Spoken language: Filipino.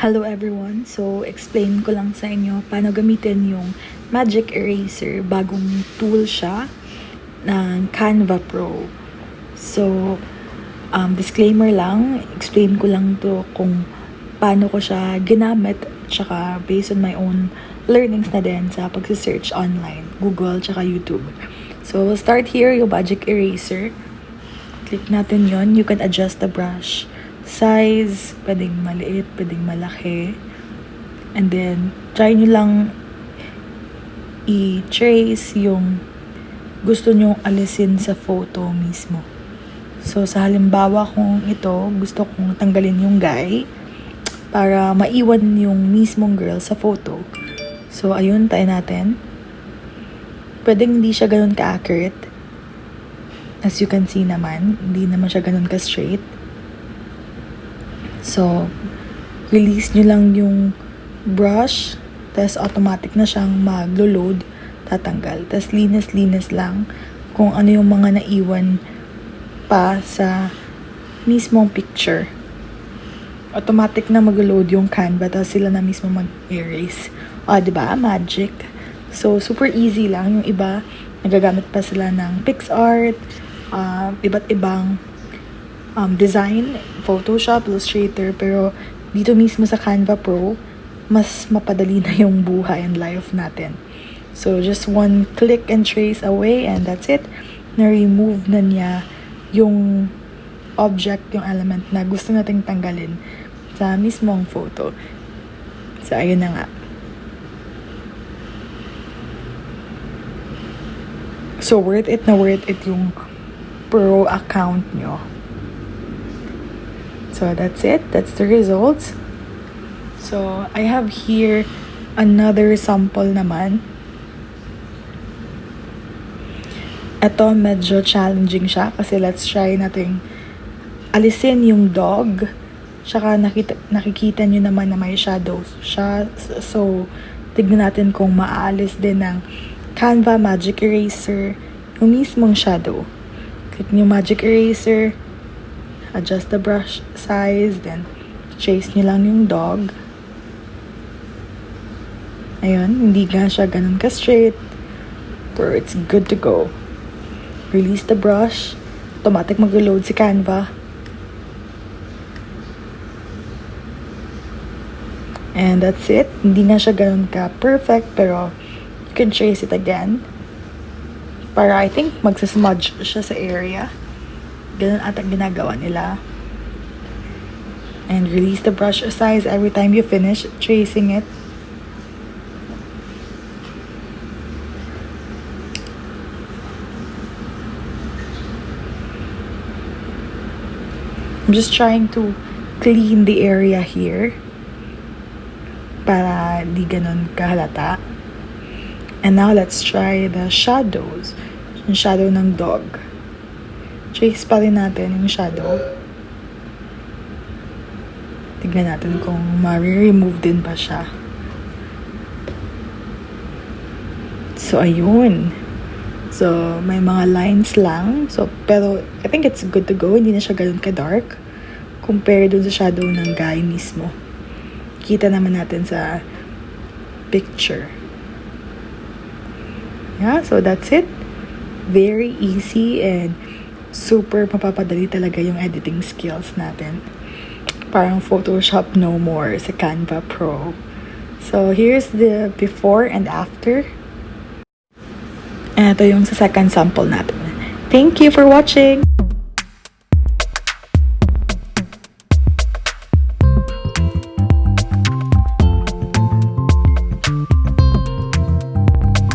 Hello everyone! So, explain ko lang sa inyo paano gamitin yung Magic Eraser. Bagong tool siya ng Canva Pro. So, disclaimer lang, explain ko lang to kung paano ko siya ginamit tsaka based on my own learnings na din sa pag-search online, Google tsaka YouTube. So, we'll start here, yung Magic Eraser. Click natin yon. You can adjust the brush size, pwedeng maliit, pwedeng malaki. And then, try nyo lang i-trace yung gusto nyo alisin sa photo mismo. So, sa halimbawa kung ito, gusto kong tanggalin yung guy para maiwan yung mismong girl sa photo. So, ayun, tayo natin. Pwedeng hindi siya ganun ka-accurate. As you can see naman, hindi naman siya ganun ka-straight. So, release nyo lang yung brush, tapos automatic na siyang maglo-load, tatanggal. Tapos linis-linis lang kung ano yung mga naiwan pa sa mismong picture. Automatic na mag-load yung Canva, tapos sila na mismo mag-erase. O, diba? Magic. So, super easy lang. Yung iba, nagagamit pa sila ng PixArt, iba't ibang design, Photoshop, Illustrator, pero dito mismo sa Canva Pro, mas mapadali na yung buhay and life natin. So, just one click and trace away and that's it. Na-remove na niya yung object, yung element na gusto nating tanggalin sa mismong photo. So, ayun na nga. So, worth it na worth it yung Pro account nyo. So, that's it. That's the results. So, I have here another sample naman. Ito, medyo challenging siya kasi let's try natin alisin yung dog. Tsaka nakikita nyo naman na may shadows siya. So, tignan natin kung maaalis din ng Canva Magic Eraser yung mismong shadow. Click nyo Magic Eraser. Adjust the brush size, then chase nyo lang yung dog. Ayun, hindi nga siya ganun ka-straight. Pero it's good to go. Release the brush. Automatic mag-load si Canva. And that's it. Hindi nga siya ganun ka-perfect, pero you can trace it again. Para I think magsasmudge siya sa area. Ganun ata ginagawa nila. And release the brush size every time you finish tracing it. I'm just trying to clean the area here para di ganun kahalata. And now let's try the shadows. Yung shadow ng dog. Trace pa rin natin yung shadow. Tignan natin kung ma-remove din pa siya. So, ayun. So, may mga lines lang. So, pero, I think it's good to go. Hindi na siya ganun ka-dark. Compare dun sa shadow ng guy mismo. Kita naman natin sa picture. Yeah, so that's it. Very easy and super mapapadali talaga yung editing skills natin. Parang Photoshop no more sa Canva Pro. So, here's the before and after. And ito yung sa second sample natin. Thank you for watching!